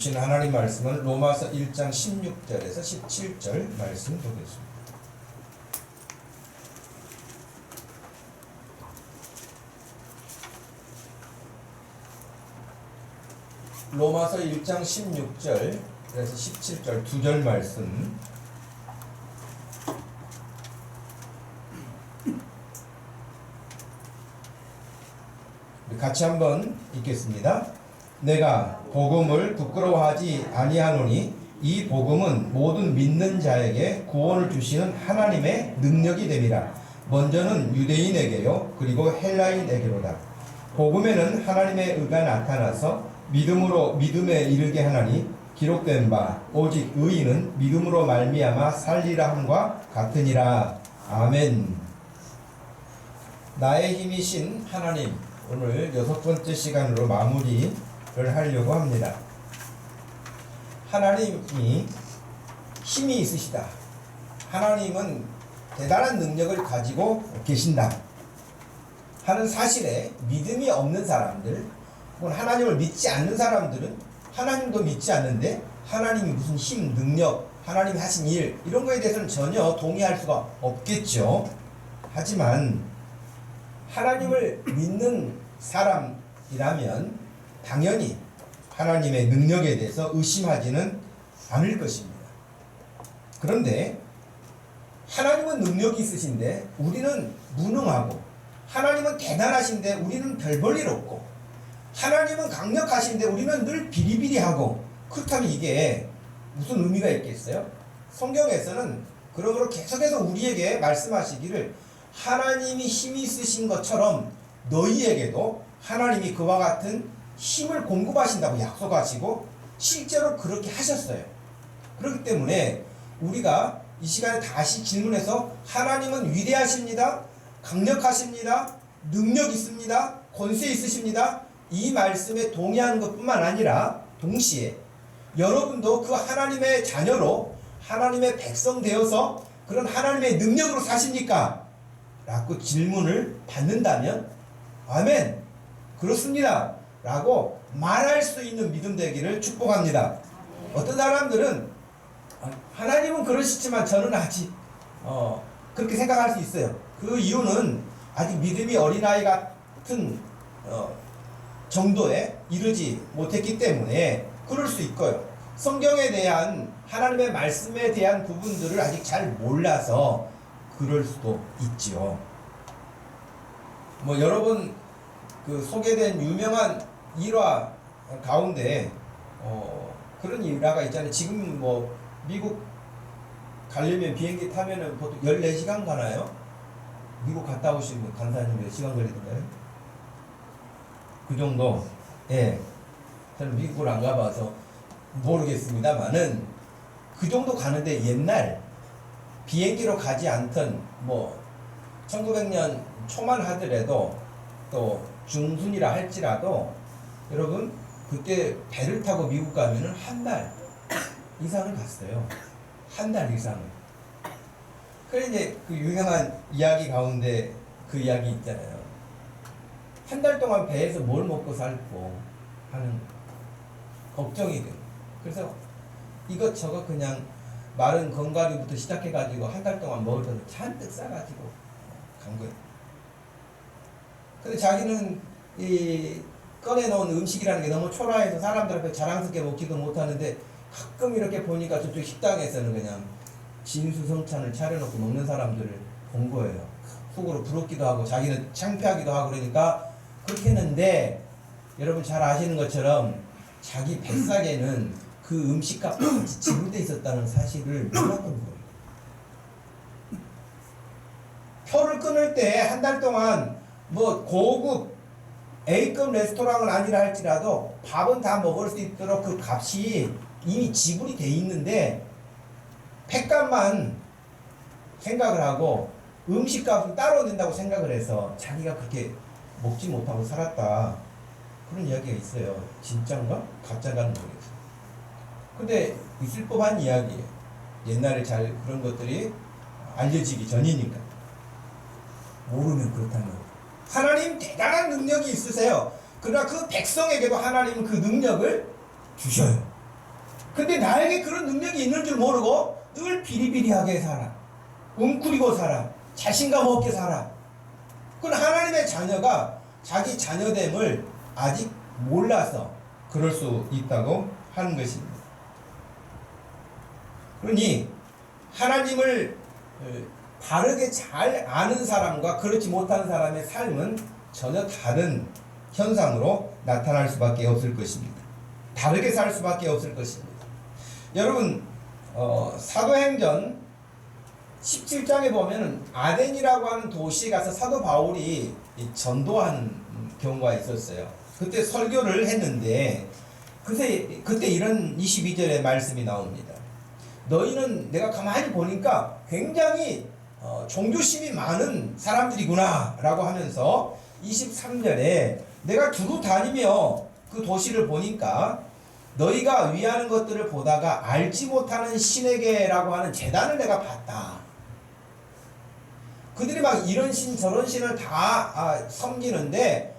하나님 말씀은 로마서 1장 16절에서 17절 말씀 보겠습니다. 로마서 1장 16절에서 17절 두 절 말씀 같이 한번 읽겠습니다. 내가 복음을 부끄러워하지 아니하노니 이 복음은 모든 믿는 자에게 구원을 주시는 하나님의 능력이 됨이라. 먼저는 유대인에게요 그리고 헬라인에게로다. 복음에는 하나님의 의가 나타나서 믿음으로 믿음에 이르게 하나니 기록된 바 오직 의인은 믿음으로 말미암아 살리라 함과 같으니라. 아멘. 나의 힘이신 하나님, 오늘 6번째 시간으로 마무리를 하려고 합니다. 하나님이 힘이 있으시다. 하나님은 대단한 능력을 가지고 계신다 하는 사실에 믿음이 없는 사람들, 혹은 하나님을 믿지 않는 사람들은 하나님도 믿지 않는데 하나님이 무슨 힘, 능력, 하나님이 하신 일 이런 거에 대해서는 전혀 동의할 수가 없겠죠. 하지만 하나님을 믿는 사람이라면 당연히 하나님의 능력에 대해서 의심하지는 않을 것입니다. 그런데 하나님은 능력이 있으신데 우리는 무능하고, 하나님은 대단하신데 우리는 별 볼 일 없고, 하나님은 강력하신데 우리는 늘 비리비리하고, 그렇다면 이게 무슨 의미가 있겠어요? 성경에서는 그러므로 계속해서 우리에게 말씀하시기를 하나님이 힘이 있으신 것처럼 너희에게도 하나님이 그와 같은 힘을 공급하신다고 약속하시고 실제로 그렇게 하셨어요. 그렇기 때문에 우리가 이 시간에 다시 질문해서 하나님은 위대하십니다, 강력하십니다, 능력 있습니다, 권세 있으십니다, 이 말씀에 동의하는 것뿐만 아니라 동시에 여러분도 그 하나님의 자녀로 하나님의 백성 되어서 그런 하나님의 능력으로 사십니까? 라고 질문을 받는다면 아멘, 그렇습니다 라고 말할 수 있는 믿음 되기를 축복합니다. 어떤 사람들은 하나님은 그러시지만 저는 아직 그렇게 생각할 수 있어요. 그 이유는 아직 믿음이 어린아이 같은 정도에 이르지 못했기 때문에 그럴 수 있고요. 성경에 대한 하나님의 말씀에 대한 부분들을 아직 잘 몰라서 그럴 수도 있지요. 여러분 그 소개된 유명한 일화 가운데 그런 일화가 있잖아요. 지금 미국 가려면 비행기 타면은 보통 14시간 가나요? 미국 갔다 오신 분 간사님 몇 시간 걸리던가요? 그 정도. 예. 저는 미국을 안 가봐서 모르겠습니다만은 그 정도 가는데 옛날 비행기로 가지 않던 1900년 초만 하더라도 또 중순이라 할지라도 여러분 그때 배를 타고 미국 가면은 한 달 이상을 갔어요. 한 달 이상을. 그래 이제 그 유명한 이야기 가운데 그 이야기 있잖아요. 한 달 동안 배에서 뭘 먹고 살고 하는 걱정이 돼요. 그래서 이것저것 그냥 마른 건가리부터 시작해가지고 한 달 동안 먹을 것을 잔뜩 싸가지고 간 거예요. 근데 자기는 이 꺼내놓은 음식이라는 게 너무 초라해서 사람들 앞에 자랑스럽게 먹지도 못하는데 가끔 이렇게 보니까 저쪽 식당에서는 그냥 진수성찬을 차려놓고 먹는 사람들을 본 거예요. 속으로 부럽기도 하고 자기는 창피하기도 하고 그러니까 그렇게 했는데 여러분 잘 아시는 것처럼 자기 뱃삭에는 그 음식값이 같이 지불돼 있었다는 사실을 몰랐던 거예요. 표를 끊을 때 한 달 동안 고급 A급 레스토랑은 아니라 할지라도 밥은 다 먹을 수 있도록 그 값이 이미 지불이 돼 있는데 횟값만 생각을 하고 음식값은 따로 낸다고 생각을 해서 자기가 그렇게 먹지 못하고 살았다, 그런 이야기가 있어요. 진짠가? 가짜가는 모르겠어요. 근데 있을 법한 이야기예요. 옛날에 잘 그런 것들이 알려지기 전이니까. 모르면 그렇다는 거예요. 하나님 대단한 능력이 있으세요. 그러나 그 백성에게도 하나님은 그 능력을 주셔요. 근데 나에게 그런 능력이 있는 줄 모르고 늘 비리비리하게 살아. 웅크리고 살아. 자신감 없게 살아. 그건 하나님의 자녀가 자기 자녀됨을 아직 몰라서 그럴 수 있다고 하는 것입니다. 그러니 하나님을 바르게 잘 아는 사람과 그렇지 못한 사람의 삶은 전혀 다른 현상으로 나타날 수밖에 없을 것입니다. 다르게 살 수밖에 없을 것입니다. 여러분, 사도행전 17장에 보면 아덴이라고 하는 도시에 가서 사도 바울이 전도하는 경우가 있었어요. 그때 설교를 했는데 그때 이런 22절의 말씀이 나옵니다. 너희는 내가 가만히 보니까 굉장히 종교심이 많은 사람들이구나 라고 하면서 23절에 내가 두루 다니며 그 도시를 보니까 너희가 위하는 것들을 보다가 알지 못하는 신에게라고 하는 제단을 내가 봤다. 그들이 막 이런 신 저런 신을 다 섬기는데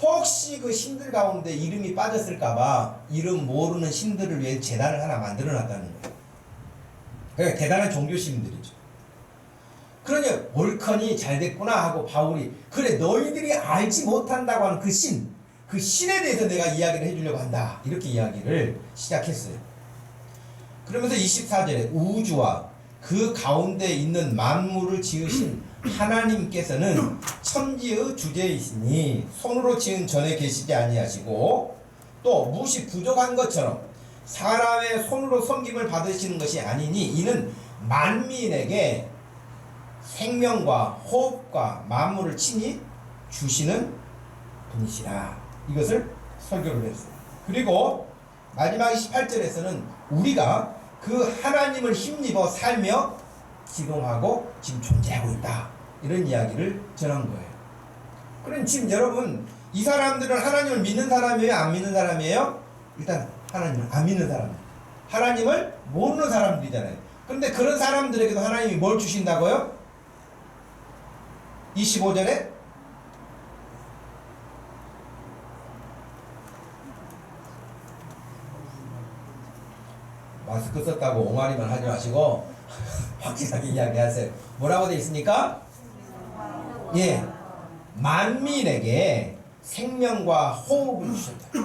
혹시 그 신들 가운데 이름이 빠졌을까봐 이름 모르는 신들을 위해 제단을 하나 만들어 놨다는 거예요. 그러니까 대단한 종교심들이죠. 그러니 옳거니 잘 됐구나 하고 바울이 그래 너희들이 알지 못한다고 하는 그 신에 대해서 내가 이야기를 해주려고 한다. 이렇게 이야기를 시작했어요. 그러면서 24절에 우주와 그 가운데 있는 만물을 지으신 하나님께서는 천지의 주제이시니 손으로 지은 전에 계시지 아니하시고 또 무엇이 부족한 것처럼 사람의 손으로 섬김을 받으시는 것이 아니니 이는 만민에게 생명과 호흡과 만물을 친히 주시는 분이시라. 이것을 설교를 했어요. 그리고 마지막 18절에서는 우리가 그 하나님을 힘입어 살며 기동하고 지금 존재하고 있다. 이런 이야기를 전한 거예요. 그럼 지금 여러분 이 사람들은 하나님을 믿는 사람이에요? 안 믿는 사람이에요? 일단 하나님을 안 믿는 사람, 하나님을 모르는 사람들이잖아요. 그런데 그런 사람들에게도 하나님이 뭘 주신다고요? 25절에 마스크 썼다고 옹알이만 하지 마시고 확실하게 이야기하세요. 뭐라고 되어 있습니까? 예, 만민에게 생명과 호흡을 주셨다.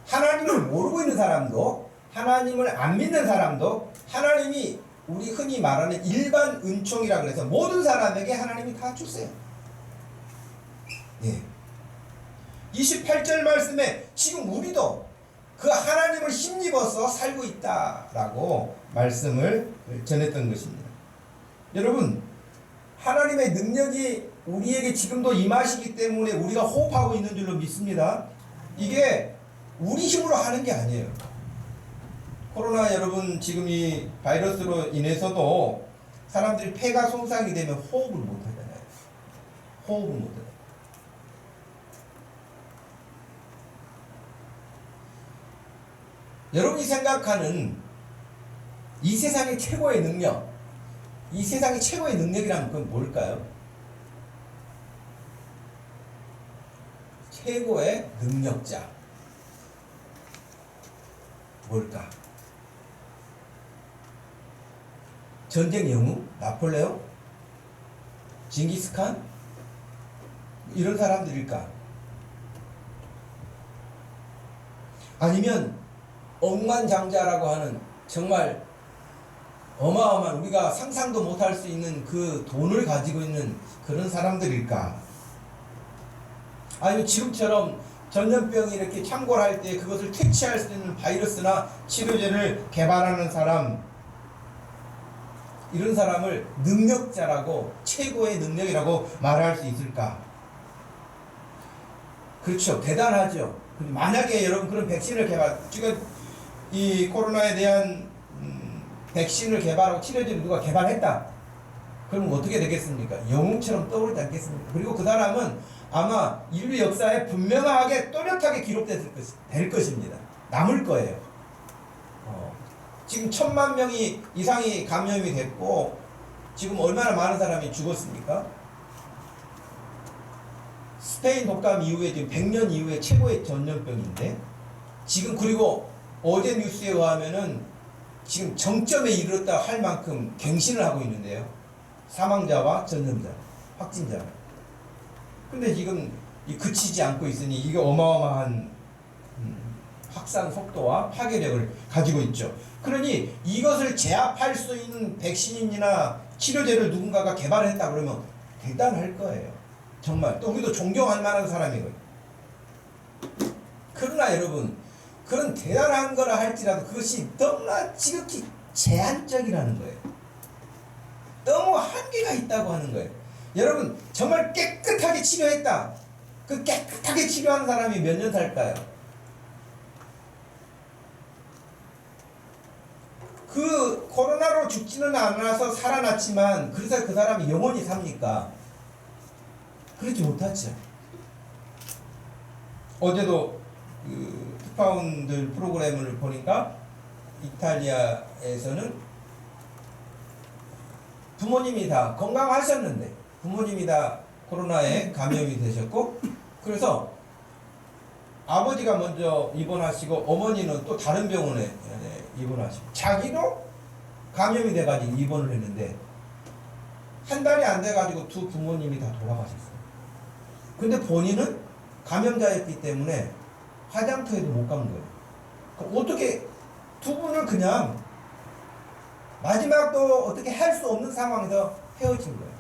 하나님을 모르고 있는 사람도 하나님을 안 믿는 사람도 하나님이 우리 흔히 말하는 일반 은총이라 그래서 모든 사람에게 하나님이 다 주세요. 예. 28절 말씀에 지금 우리도 그 하나님을 힘입어서 살고 있다라고 말씀을 전했던 것입니다. 여러분, 하나님의 능력이 우리에게 지금도 임하시기 때문에 우리가 호흡하고 있는 줄로 믿습니다. 이게 우리 힘으로 하는 게 아니에요. 코로나 여러분 지금 이 바이러스로 인해서도 사람들이 폐가 손상이 되면 호흡을 못 하잖아요. 호흡을 못 해요. 여러분이 생각하는 이 세상의 최고의 능력, 이 세상의 최고의 능력이라면 그건 뭘까요? 최고의 능력자 뭘까? 전쟁 영웅? 나폴레옹? 징기스칸? 이런 사람들일까? 아니면 억만장자라고 하는 정말 어마어마한 우리가 상상도 못할 수 있는 그 돈을 가지고 있는 그런 사람들일까? 아니면 지금처럼 전염병이 이렇게 창궐할 때 그것을 퇴치할 수 있는 바이러스나 치료제를 개발하는 사람, 이런 사람을 능력자라고, 최고의 능력이라고 말할 수 있을까? 그렇죠. 대단하죠. 만약에 여러분 그런 백신을 지금 이 코로나에 대한 백신을 개발하고 치료제를 누가 개발했다. 그럼 어떻게 되겠습니까? 영웅처럼 떠오르지 않겠습니까? 그리고 그 사람은 아마 인류 역사에 분명하게 또렷하게 기록될 것입니다. 남을 거예요. 지금 1000만 명이 이상이 감염이 됐고 지금 얼마나 많은 사람이 죽었습니까? 스페인 독감 이후에 지금 100년 이후에 최고의 전염병인데 지금 그리고 어제 뉴스에 의하면은 지금 정점에 이르렀다 할 만큼 갱신을 하고 있는데요. 사망자와 전염자, 확진자. 근데 지금 그치지 않고 있으니 이게 어마어마한 확산 속도와 파괴력을 가지고 있죠. 그러니 이것을 제압할 수 있는 백신이나 치료제를 누군가가 개발했다 그러면 대단할 거예요. 정말 또 우리도 존경할 만한 사람이고요. 그러나 여러분, 그런 대단한 거라 할지라도 그것이 너무나 지극히 제한적이라는 거예요. 너무 한계가 있다고 하는 거예요. 여러분, 정말 깨끗하게 치료했다. 그 깨끗하게 치료한 사람이 몇 년 살까요? 그 코로나로 죽지는 않아서 살아났지만 그래서 그 사람이 영원히 삽니까? 그렇지 못하죠. 어제도 그 특파원들 프로그램을 보니까 이탈리아에서는 부모님이 다 건강하셨는데 부모님이 다 코로나에 감염이 되셨고, 그래서 아버지가 먼저 입원하시고 어머니는 또 다른 병원에 입원하시고 자기도 감염이 돼가지고 입원을 했는데 한 달이 안 돼가지고 두 부모님이 다 돌아가셨어요. 근데 본인은 감염자였기 때문에 화장터에도 못 간 거예요. 어떻게 두 분을 그냥 마지막도 어떻게 할 수 없는 상황에서 헤어진 거예요.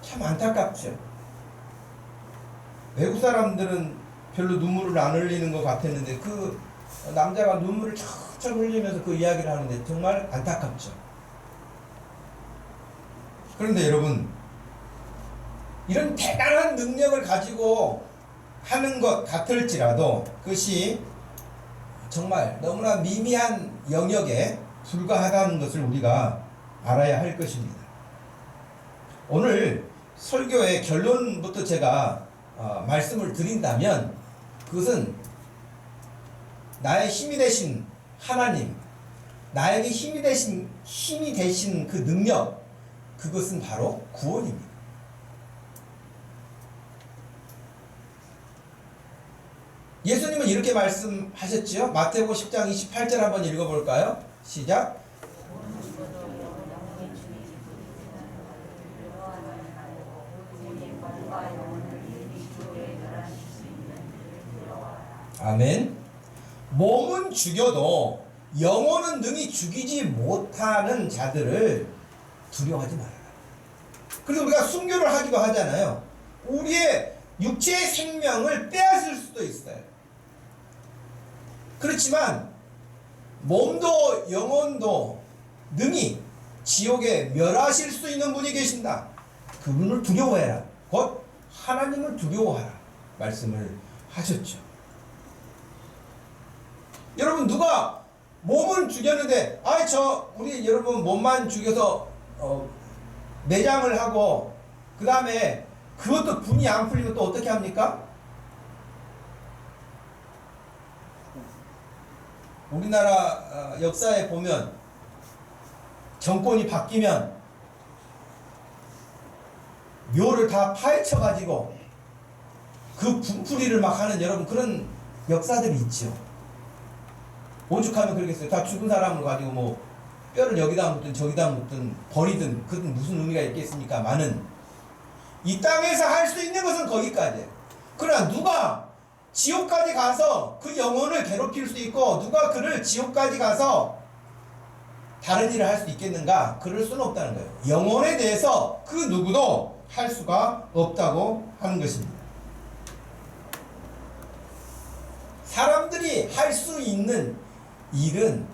참 안타깝죠. 외국 사람들은 별로 눈물을 안 흘리는 것 같았는데 그 남자가 눈물을 척척 흘리면서 그 이야기를 하는데 정말 안타깝죠. 그런데 여러분, 이런 대단한 능력을 가지고 하는 것 같을지라도 그것이 정말 너무나 미미한 영역에 불과하다는 것을 우리가 알아야 할 것입니다. 오늘 설교의 결론부터 제가 말씀을 드린다면 그것은 나의 힘이 되신 하나님, 나에게 힘이 되신 그 능력, 그것은 바로 구원입니다. 예수님은 이렇게 말씀하셨지요. 마태복음 10장 28절 한번 읽어볼까요? 시작. 아멘. 몸은 죽여도 영혼은 능히 죽이지 못하는 자들을 두려워하지 말아라. 그래서 우리가 순교를 하기도 하잖아요. 우리의 육체의 생명을 빼앗을 수도 있어요. 그렇지만 몸도 영혼도 능히 지옥에 멸하실 수 있는 분이 계신다. 그분을 두려워해라. 곧 하나님을 두려워하라. 말씀을 하셨죠. 여러분, 누가 몸은 죽였는데 우리 여러분 몸만 죽여서 매장을 하고 그 다음에 그것도 분이 안 풀리면 또 어떻게 합니까? 우리나라 역사에 보면 정권이 바뀌면 묘를 다 파헤쳐 가지고 그 분풀이를 막 하는 여러분 그런 역사들이 있죠. 오죽하면 그러겠어요. 다 죽은 사람을 가지고 뭐 뼈를 여기다 묻든 저기다 묻든 버리든 그건 무슨 의미가 있겠습니까? 많은 이 땅에서 할 수 있는 것은 거기까지예요. 그러나 누가 지옥까지 가서 그 영혼을 괴롭힐 수 있고 누가 그를 지옥까지 가서 다른 일을 할 수 있겠는가? 그럴 수는 없다는 거예요. 영혼에 대해서 그 누구도 할 수가 없다고 하는 것입니다. 사람들이 할 수 있는 일은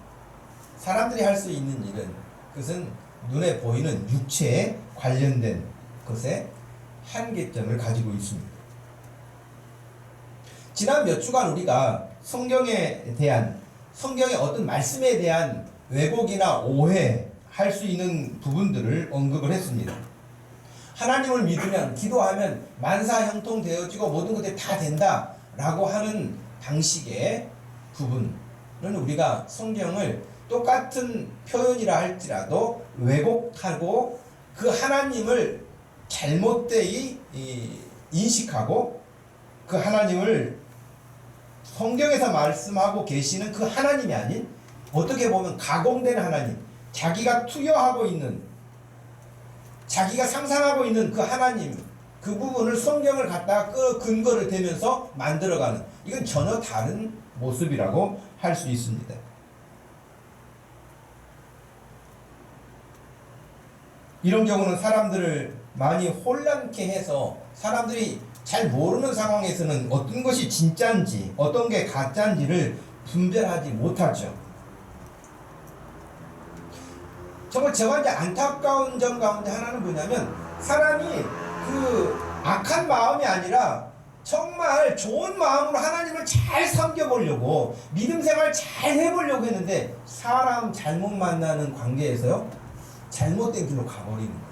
그것은 눈에 보이는 육체에 관련된 것에 한계점을 가지고 있습니다. 지난 몇 주간 우리가 성경의 어떤 말씀에 대한 왜곡이나 오해할 수 있는 부분들을 언급을 했습니다. 하나님을 믿으면 기도하면 만사형통 되어지고 모든 것들이 다 된다라고 하는 방식의 부분은 우리가 성경을 똑같은 표현이라 할지라도 왜곡하고 그 하나님을 잘못되이 인식하고 그 하나님을 성경에서 말씀하고 계시는 그 하나님이 아닌 어떻게 보면 가공된 하나님, 자기가 투여하고 있는, 자기가 상상하고 있는 그 하나님, 그 부분을 성경을 갖다가 근거를 대면서 만들어가는, 이건 전혀 다른 모습이라고 할 수 있습니다. 이런 경우는 사람들을 많이 혼란케 해서 사람들이 잘 모르는 상황에서는 어떤 것이 진짜인지 어떤 게 가짜인지를 분별하지 못하죠. 정말 제가 이제 안타까운 점 가운데 하나는 뭐냐면, 사람이 그 악한 마음이 아니라 정말 좋은 마음으로 하나님을 잘 섬겨보려고 믿음 생활 잘 해보려고 했는데 사람 잘못 만나는 관계에서요 잘못된 길로 가버리는 거예요.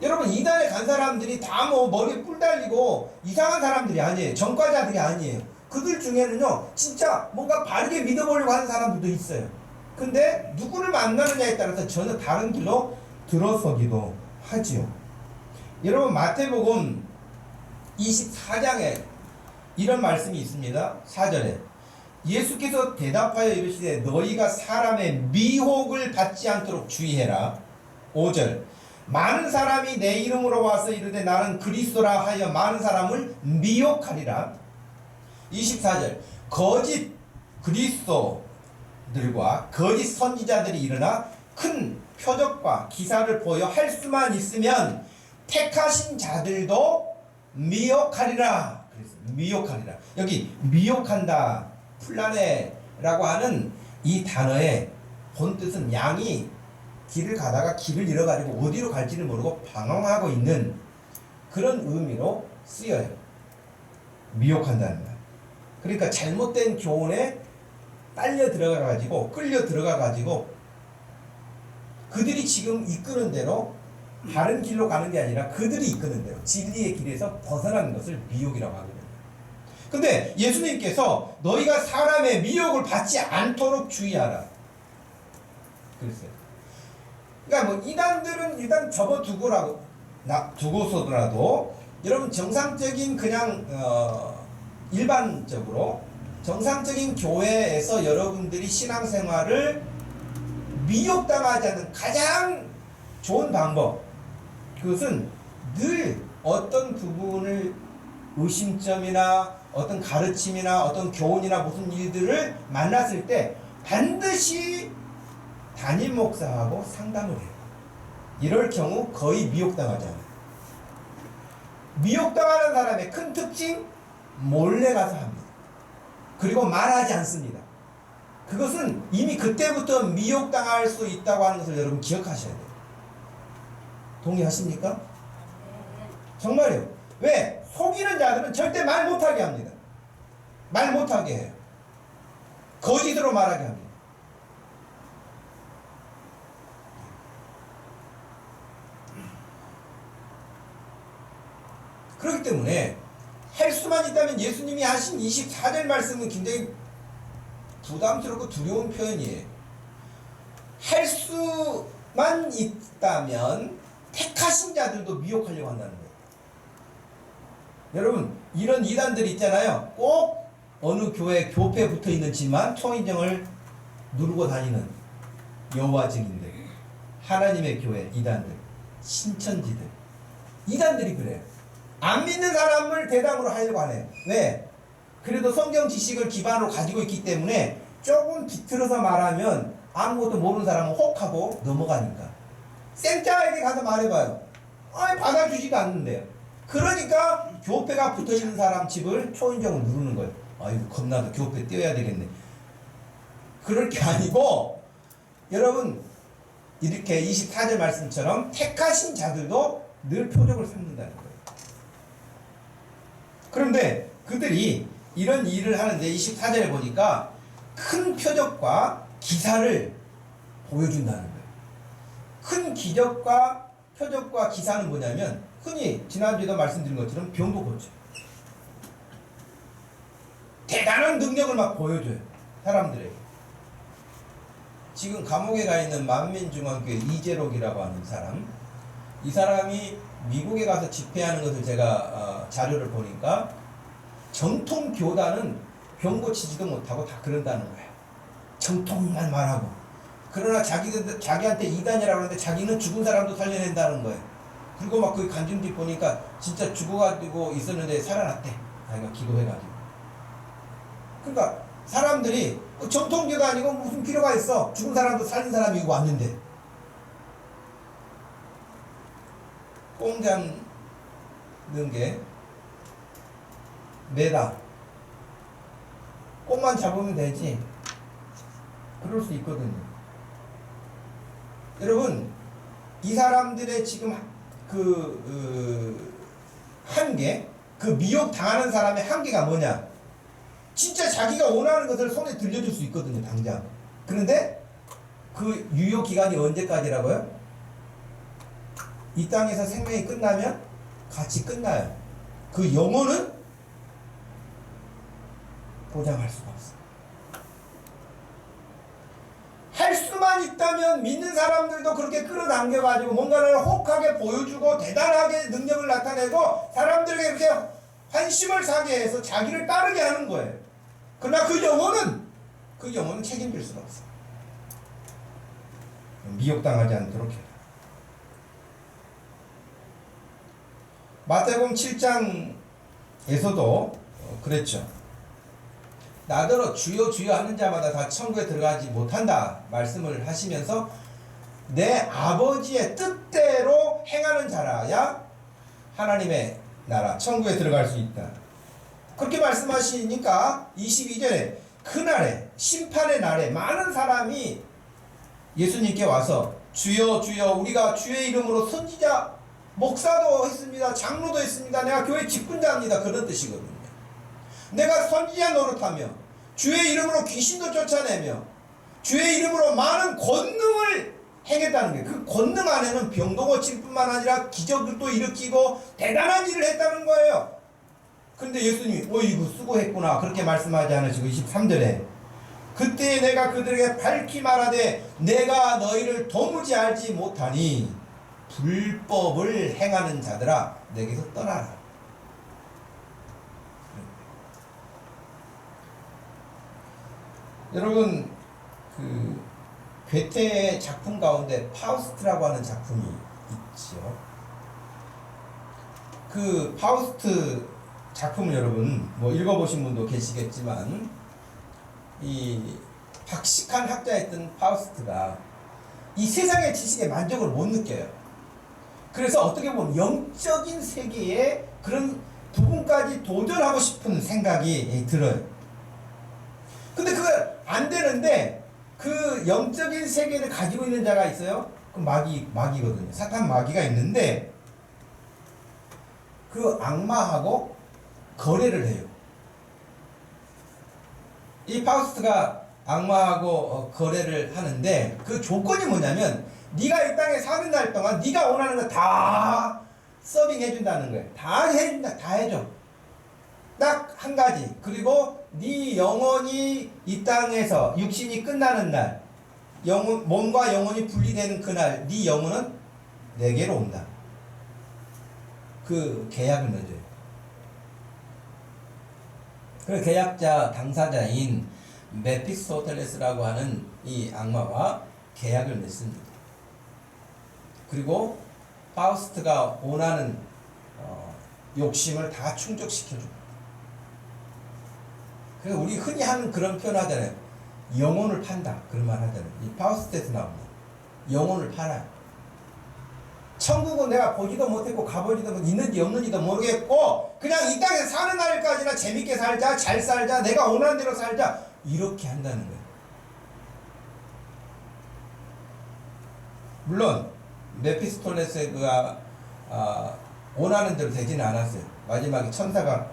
여러분, 이단에 간 사람들이 다 뭐 머리에 뿔 달리고 이상한 사람들이 아니에요. 전과자들이 아니에요. 그들 중에는요 진짜 뭔가 바르게 믿어보려고 하는 사람들도 있어요. 근데 누구를 만나느냐에 따라서 전혀 다른 길로 들어서기도 하지요. 여러분, 마태복음 24장에 이런 말씀이 있습니다. 4절에 예수께서 대답하여 이르시되 너희가 사람의 미혹을 받지 않도록 주의해라. 5절 많은 사람이 내 이름으로 와서 이르되 나는 그리스도라 하여 많은 사람을 미혹하리라. 24절 거짓 그리스도들과 거짓 선지자들이 일어나 큰 표적과 기사를 보여 할 수만 있으면 택하신 자들도 미혹하리라. 그래서 미혹하리라. 여기 미혹한다, 플라네라고 하는 이 단어의 본뜻은 양이 길을 가다가 길을 잃어가지고 어디로 갈지를 모르고 방황하고 있는 그런 의미로 쓰여요. 미혹한다는 말. 그러니까 잘못된 교훈에 딸려 들어가가지고 끌려 들어가가지고 그들이 지금 이끄는 대로 다른 길로 가는 게 아니라 그들이 이끄는 대로 진리의 길에서 벗어나는 것을 미혹이라고 하거든요. 근데 예수님께서 너희가 사람의 미혹을 받지 않도록 주의하라 그랬어요. 그러니까 뭐 이단들은 일단 두고서더라도 여러분 정상적인 그냥 일반적으로 정상적인 교회에서 여러분들이 신앙생활을 미혹당하지 않는 가장 좋은 방법, 그것은 늘 어떤 부분을 의심점이나 어떤 가르침이나 어떤 교훈이나 무슨 일들을 만났을 때 반드시 담임 목사하고 상담을 해요. 이럴 경우 거의 미혹당하지 않아요. 미혹당하는 사람의 큰 특징, 몰래 가서 합니다. 그리고 말하지 않습니다. 그것은 이미 그때부터 미혹당할 수 있다고 하는 것을 여러분 기억하셔야 돼요. 동의하십니까? 정말요. 왜? 속이는 자들은 절대 말 못하게 합니다. 말 못하게 해요. 거짓으로 말하게 합니다. 그렇기 때문에 할 수만 있다면 예수님이 하신 24절 말씀은 굉장히 부담스럽고 두려운 표현이에요. 할 수만 있다면 택하신 자들도 미혹하려고 한다는 거예요. 여러분, 이런 이단들이 있잖아요. 꼭 어느 교회 교패 붙어있는 집만 초인종을 누르고 다니는 여호와 증인들, 하나님의 교회 이단들, 신천지들, 이단들이 그래요. 안 믿는 사람을 대상으로 하려고 하네요. 왜? 그래도 성경 지식을 기반으로 가지고 있기 때문에 조금 비틀어서 말하면 아무것도 모르는 사람은 혹하고 넘어가니까. 생짜에게 가서 말해봐요. 받아주지가 않는데요. 그러니까 교패가 붙어있는 사람 집을 초인종을 누르는 거예요. 아이고 겁나서 교패 떼어야 되겠네. 그럴 게 아니고 여러분, 이렇게 24절 말씀처럼 택하신 자들도 늘 표적을 삼는다는 거예요. 그런데 그들이 이런 일을 하는데 24절에 보니까 큰 표적과 기사를 보여준다는 거예요. 큰 기적과 표적과 기사는 뭐냐면 흔히 지난주에도 말씀드린 것처럼 병도 고쳐요. 대단한 능력을 막 보여줘요. 사람들에게. 지금 감옥에 가 있는 만민중앙교회 이재록이라고 하는 사람, 이 사람이 미국에 가서 집회하는 것을 제가 자료를 보니까 정통 교단은 병 고치지도 못하고 다 그런다는 거예요. 정통만 말하고. 그러나 자기한테 이단이라고 하는데 자기는 죽은 사람도 살려낸다는 거예요. 그리고 막 그 간증집 보니까 진짜 죽어가지고 있었는데 살아났대. 자기가 기도해가지고. 그러니까 사람들이 정통교도 아니고 무슨 필요가 있어. 죽은 사람도 살린 사람이 왔는데. 꽁 잡는 게 매다. 꽁만 잡으면 되지. 그럴 수 있거든요. 여러분, 이 사람들의 지금 한계, 그 미혹 당하는 사람의 한계가 뭐냐? 진짜 자기가 원하는 것을 손에 들려줄 수 있거든요, 당장. 그런데 그 유효 기간이 언제까지라고요? 이 땅에서 생명이 끝나면 같이 끝나요. 그 영혼은 보장할 수가 없어요. 할 수만 있다면 믿는 사람들도 그렇게 끌어당겨가지고 뭔가를 혹하게 보여주고 대단하게 능력을 나타내고 사람들에게 이렇게 환심을 사게 해서 자기를 따르게 하는 거예요. 그러나 그 영혼은 책임질 수가 없어요. 미혹당하지 않도록 해요. 마태복음 7장에서도 그랬죠. 나더러 주여 주여 하는 자마다 다 천국에 들어가지 못한다 말씀을 하시면서 내 아버지의 뜻대로 행하는 자라야 하나님의 나라 천국에 들어갈 수 있다. 그렇게 말씀하시니까 22절에 그날에 심판의 날에 많은 사람이 예수님께 와서 주여 주여 우리가 주의 이름으로 선지자 목사도 했습니다. 장로도 했습니다. 내가 교회 직분자입니다. 그런 뜻이거든요. 내가 선지자 노릇하며 주의 이름으로 귀신도 쫓아내며 주의 이름으로 많은 권능을 행했다는 게, 그 권능 안에는 병도 고칠 뿐만 아니라 기적도 일으키고 대단한 일을 했다는 거예요. 그런데 예수님이 어이구 수고했구나 그렇게 말씀하지 않으시고 23절에 그때 내가 그들에게 밝히 말하되 내가 너희를 도무지 알지 못하니 불법을 행하는 자들아 내게서 떠나라. 여러분, 그 괴테의 작품 가운데 파우스트라고 하는 작품이 있죠. 그 파우스트 작품을 여러분 뭐 읽어보신 분도 계시겠지만 이 박식한 학자였던 파우스트가 이 세상의 지식에 만족을 못 느껴요. 그래서 어떻게 보면 영적인 세계의 그런 부분까지 도전하고 싶은 생각이 들어요. 근데 그거 안 되는데 그 영적인 세계를 가지고 있는 자가 있어요. 그 마귀거든요. 사탄 마귀가 있는데 그 악마하고 거래를 해요. 이 파우스트가 악마하고 거래를 하는데 그 조건이 뭐냐면 네가 이 땅에 사는 날 동안 네가 원하는 거 다 서빙 해준다는 거예요. 다 해준다. 다 해줘. 딱 한 가지. 그리고 네 영혼이 이 땅에서 육신이 끝나는 날, 몸과 영혼이 분리되는 그날 네 영혼은 내게로 온다. 그 계약을 맺어요. 그 계약자 당사자인 메피스토텔레스라고 하는 이 악마와 계약을 맺습니다. 그리고 파우스트가 원하는 욕심을 다 충족시켜줍니다. 그래서 우리 흔히 하는 그런 표현 하잖아요. 영혼을 판다. 그런 말 하잖아요. 이 파우스트에서 나옵니다. 영혼을 팔아요. 천국은 내가 보지도 못했고 가보지도 못했고 있는지 없는지도 모르겠고 그냥 이 땅에 사는 날까지나 재밌게 살자, 잘 살자, 내가 원하는 대로 살자 이렇게 한다는 거예요. 물론 메피스토레스가 원하는 대로 되지는 않았어요. 마지막에 천사가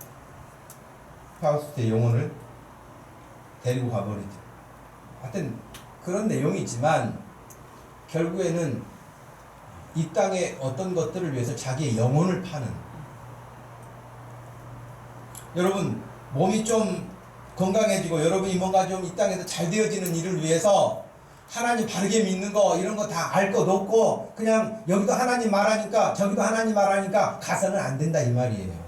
파우스트의 영혼을 데리고 가버리죠. 하여튼 그런 내용이 있지만 결국에는 이 땅의 어떤 것들을 위해서 자기의 영혼을 파는, 여러분 몸이 좀 건강해지고 여러분이 뭔가 좀 이 땅에서 잘 되어지는 일을 위해서 하나님 바르게 믿는 거 이런 거 다 알 것 없고 그냥 여기도 하나님 말하니까 저기도 하나님 말하니까 가서는 안 된다 이 말이에요.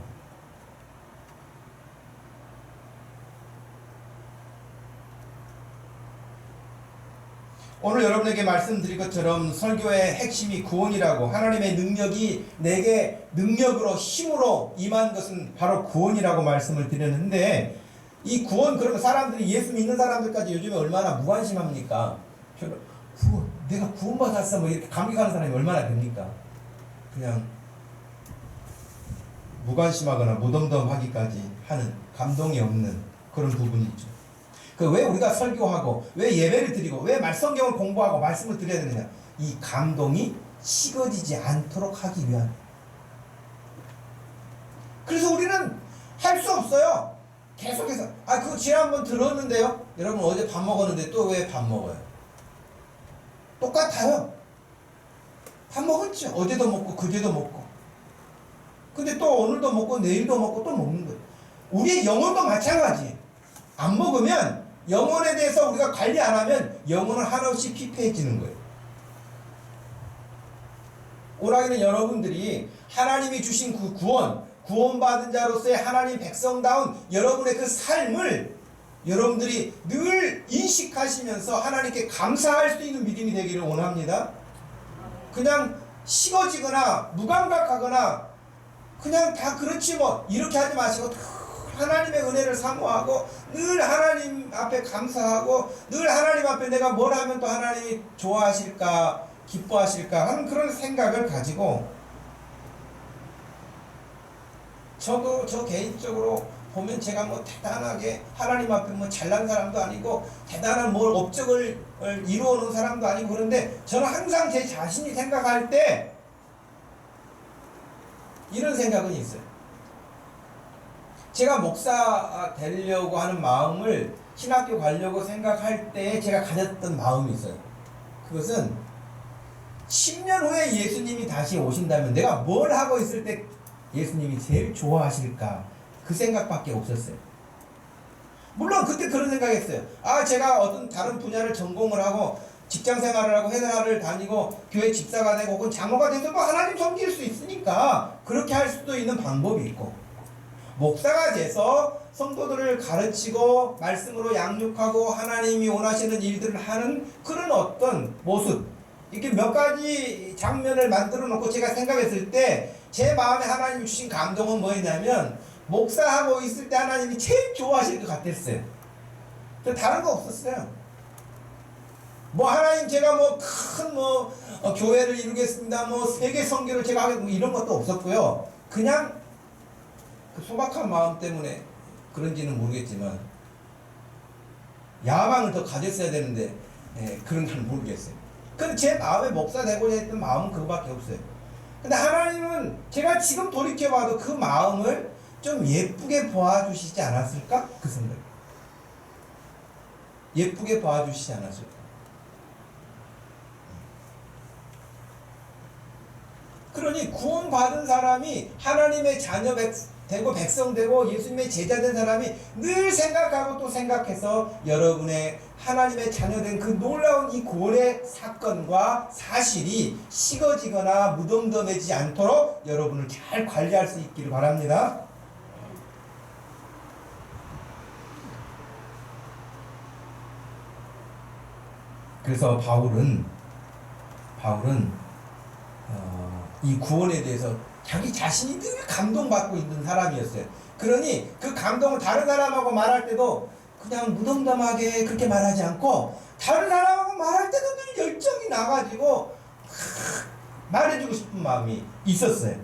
오늘 여러분에게 말씀드린 것처럼 설교의 핵심이 구원이라고, 하나님의 능력이 내게 능력으로 힘으로 임한 것은 바로 구원이라고 말씀을 드렸는데, 이 구원, 그러면 사람들이, 예수 믿는 사람들까지 요즘에 얼마나 무관심합니까? 내가 구원받았어 뭐 이렇게 감격하는 사람이 얼마나 됩니까? 그냥 무관심하거나 무덤덤하기까지 하는, 감동이 없는 그런 부분이 있죠. 왜 우리가 설교하고, 왜 예배를 드리고, 왜 말성경을 공부하고 말씀을 드려야 되느냐? 이 감동이 식어지지 않도록 하기 위한. 그래서 우리는 할 수 없어요. 계속해서 그거 지난번 들었는데요. 여러분 어제 밥 먹었는데 또 왜 밥 먹어요? 똑같아요. 밥 먹었죠. 어제도 먹고 그제도 먹고. 근데 또 오늘도 먹고 내일도 먹고 또 먹는 거예요. 우리의 영혼도 마찬가지. 안 먹으면, 영혼에 대해서 우리가 관리 안 하면 영혼은 한없이 피폐해지는 거예요. 오라기는 여러분들이 하나님이 주신 그 구원받은 자로서의 하나님 백성다운 여러분의 그 삶을 여러분들이 늘 인식하시면서 하나님께 감사할 수 있는 믿음이 되기를 원합니다. 그냥 식어지거나 무감각하거나 그냥 다 그렇지 뭐 이렇게 하지 마시고 하나님의 은혜를 사모하고 늘 하나님 앞에 감사하고 늘 하나님 앞에 내가 뭘 하면 또 하나님이 좋아하실까 기뻐하실까 하는 그런 생각을 가지고, 저 개인적으로 보면 제가 뭐 대단하게 하나님 앞에 뭐 잘난 사람도 아니고 대단한 뭘 업적을 이루어 놓은 사람도 아니고, 그런데 저는 항상 제 자신이 생각할 때 이런 생각은 있어요. 제가 목사 되려고 하는 마음을, 신학교 가려고 생각할 때 제가 가졌던 마음이 있어요. 그것은 10년 후에 예수님이 다시 오신다면 내가 뭘 하고 있을 때 예수님이 제일 좋아하실까, 그 생각밖에 없었어요. 물론 그때 그런 생각했어요. 제가 어떤 다른 분야를 전공을 하고 직장 생활을 하고 회사를 다니고 교회 집사가 되고 혹은 장로가 돼서 뭐 하나님 섬길 수 있으니까 그렇게 할 수도 있는 방법이 있고, 목사가 돼서 성도들을 가르치고 말씀으로 양육하고 하나님이 원하시는 일들을 하는 그런 어떤 모습, 이렇게 몇 가지 장면을 만들어 놓고 제가 생각했을 때 제 마음에 하나님이 주신 감동은 뭐였냐면, 목사하고 있을 때 하나님이 제일 좋아하실 것 같았어요. 다른 거 없었어요. 뭐 하나님 제가 뭐 큰 교회를 이루겠습니다, 뭐 세계 선교를 제가 하겠습니다, 이런 것도 없었고요. 그냥 그 소박한 마음 때문에 그런지는 모르겠지만 야망을 더 가졌어야 되는데 그런 줄 모르겠어요. 근데 제 마음에 목사 되고자 했던 마음은 그거밖에 없어요. 근데 하나님은 제가 지금 돌이켜봐도 그 마음을 좀 예쁘게 봐주시지 않았을까? 그 생각. 예쁘게 봐주시지 않았을까? 그러니 구원받은 사람이 하나님의 자녀 되고 백성 되고 예수님의 제자 된 사람이 늘 생각하고 또 생각해서 여러분의 하나님의 자녀 된 그 놀라운 이 구원의 사건과 사실이 식어지거나 무덤덤해지지 않도록 여러분을 잘 관리할 수 있기를 바랍니다. 그래서 바울은 이 구원에 대해서 자기 자신이 늘 감동받고 있는 사람이었어요. 그러니 그 감동을 다른 사람하고 말할 때도 그냥 무덤덤하게 그렇게 말하지 않고 다른 사람하고 말할 때도 늘 열정이 나가지고 말해주고 싶은 마음이 있었어요.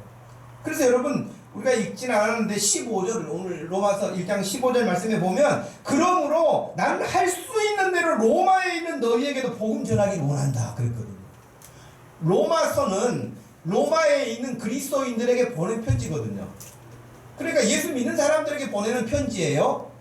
그래서 여러분 우리가 읽지는 않았는데 15절, 오늘 로마서 1장 15절 말씀에 보면, 그러므로 나는 할 수 있는 대로 로마에 있는 너희에게도 복음 전하기를 원한다 그랬거든요. 로마서는 로마에 있는 그리스도인들에게 보낸 편지거든요. 그러니까 예수 믿는 사람들에게 보내는 편지예요.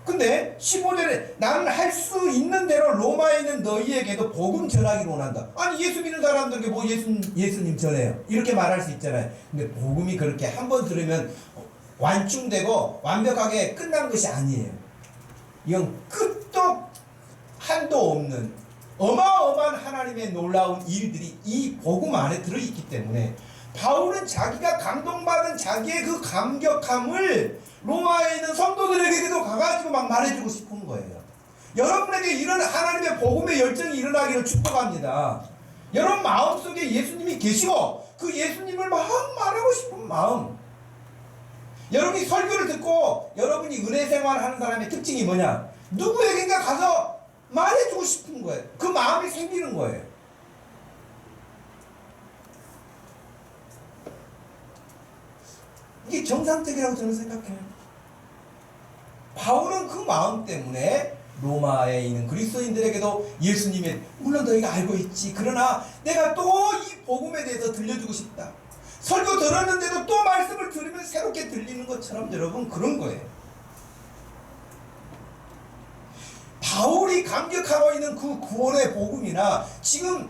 근데 15절에 나는 할 수 있는 대로 로마에 있는 너희에게도 복음 전하기를 원한다. 아니 예수 믿는 사람들에게 뭐 예수님 전해요 이렇게 말할 수 있잖아요. 근데 복음이 그렇게 한 번 들으면 완충되고 완벽하게 끝난 것이 아니에요. 이건 끝도 한도 없는 어마어마한 하나님의 놀라운 일들이 이 복음 안에 들어있기 때문에 바울은 자기가 감동받은 자기의 그 감격함을 로마에 있는 성도들에게도 가가지고 막 말해주고 싶은 거예요. 여러분에게 이런 하나님의 복음의 열정이 일어나기를 축복합니다. 여러분 마음속에 예수님이 계시고 그 예수님을 막 말하고 싶은 마음. 여러분이 설교를 듣고 여러분이 은혜 생활하는 사람의 특징이 뭐냐? 누구에게인가 가서 말해주고 싶은 거예요. 그 마음이 생기는 거예요. 이게 정상적이라고 저는 생각해요. 바울은 그 마음 때문에 로마에 있는 그리스도인들에게도 예수님의, 물론 너희가 알고 있지, 그러나 내가 또 이 복음에 대해서 들려주고 싶다. 설교 들었는데도 또 말씀을 들으면 새롭게 들리는 것처럼 여러분 그런 거예요. 바울이 감격하고 있는 그 구원의 복음이나 지금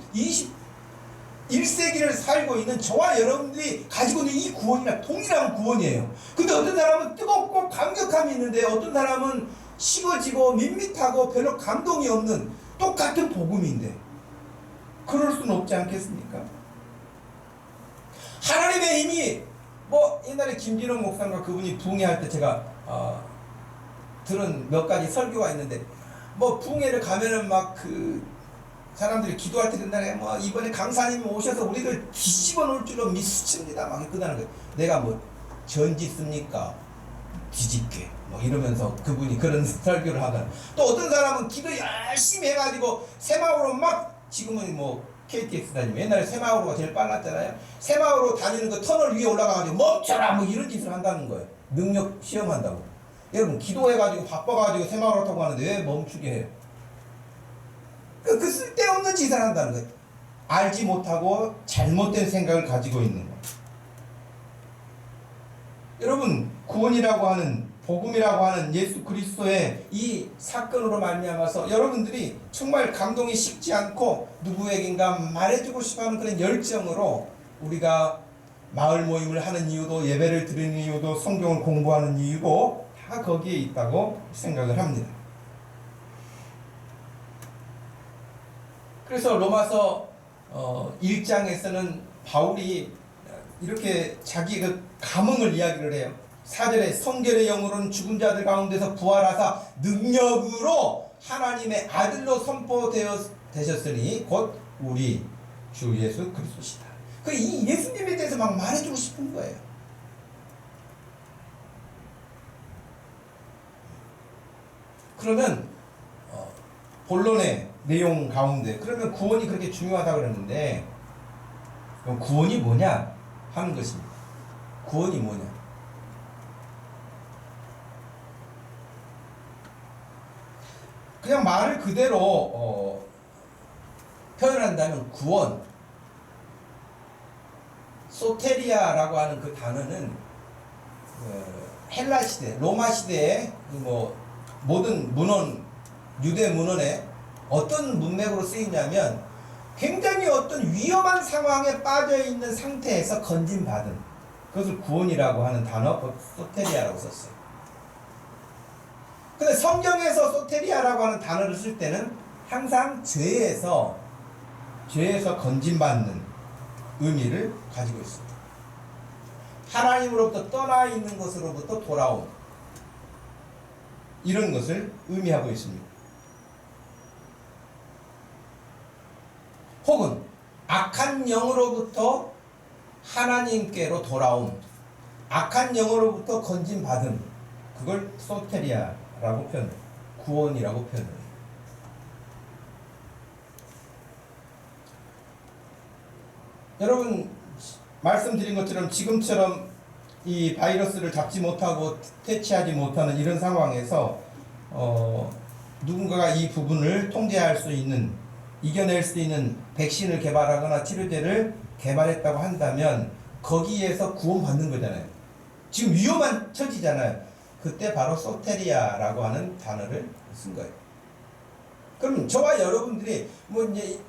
21세기를 살고 있는 저와 여러분들이 가지고 있는 이 구원이랑 동일한 구원이에요. 근데 어떤 사람은 뜨겁고 감격함이 있는데 어떤 사람은 식어지고 밋밋하고 별로 감동이 없는 똑같은 복음인데 그럴 수는 없지 않겠습니까? 하나님의 힘이 옛날에 김진홍 목사님과 그분이 부흥회할 때 제가 들은 몇 가지 설교가 있는데 부흥회를 가면은 막 그 사람들이 기도할 때 된다네. 이번에 강사님 오셔서 우리를 뒤집어 놓을 줄로 믿습니다. 막 그다는 거예요. 내가 전지 씁니까? 뒤집게. 이러면서 그분이 그런 설교를 하던. 또 어떤 사람은 기도 열심히 해가지고 새마을로 지금은 KTX 다니면 옛날에 새마을호가 제일 빨랐잖아요. 새마을호 다니는 그 터널 위에 올라가가지고 멈춰라 이런 짓을 한다는 거예요. 능력 시험한다고. 여러분 기도해가지고 바빠가지고 새마을호 타고 가는데 왜 멈추게 해요? 그 쓸데없는 짓을 한다는 거예요. 알지 못하고 잘못된 생각을 가지고 있는 거예요. 여러분 구원이라고 하는 복음이라고 하는 예수 그리스도의 이 사건으로 말미암아서 여러분들이 정말 감동이 식지 않고 누구에겐가 말해주고 싶어하는 그런 열정으로 우리가 마을 모임을 하는 이유도 예배를 드리는 이유도 성경을 공부하는 이유고 다 거기에 있다고 생각을 합니다. 그래서 로마서 1장에서는 바울이 이렇게 자기의 그 감흥을 이야기를 해요. 4절에 성결의 영으로는 죽은 자들 가운데서 부활하사 능력으로 하나님의 아들로 선포되셨으니 곧 우리 주 예수 그리스도시다. 이 예수님에 대해서 막 말해주고 싶은 거예요. 그러면 본론의 내용 가운데 그러면 구원이 그렇게 중요하다고 그랬는데 그럼 구원이 뭐냐 하는 것입니다. 구원이 뭐냐? 그냥 말을 그대로 표현한다면 구원, 소테리아라고 하는 그 단어는 헬라 시대, 로마 시대의 모든 문헌, 유대 문헌에 어떤 문맥으로 쓰이냐면 굉장히 어떤 위험한 상황에 빠져 있는 상태에서 건진받은 그것을 구원이라고 하는 단어, 소테리아라고 썼어요. 근데 성경에서 소테리아라고 하는 단어를 쓸 때는 항상 죄에서 건진받는 의미를 가지고 있습니다. 하나님으로부터 떠나 있는 것으로부터 돌아온 이런 것을 의미하고 있습니다. 혹은 악한 영으로부터 하나님께로 돌아온 악한 영으로부터 건진받은 그걸 소테리아라고 표현해요. 구원이라고 표현해요. 여러분 말씀드린 것처럼 지금처럼 이 바이러스를 잡지 못하고 퇴치하지 못하는 이런 상황에서 누군가가 이 부분을 통제할 수 있는 이겨낼 수 있는 백신을 개발하거나 치료제를 개발했다고 한다면 거기에서 구원받는 거잖아요. 지금 위험한 처지잖아요. 그때 바로 소테리아라고 하는 단어를 쓴 거예요. 그럼 저와 여러분들이 이제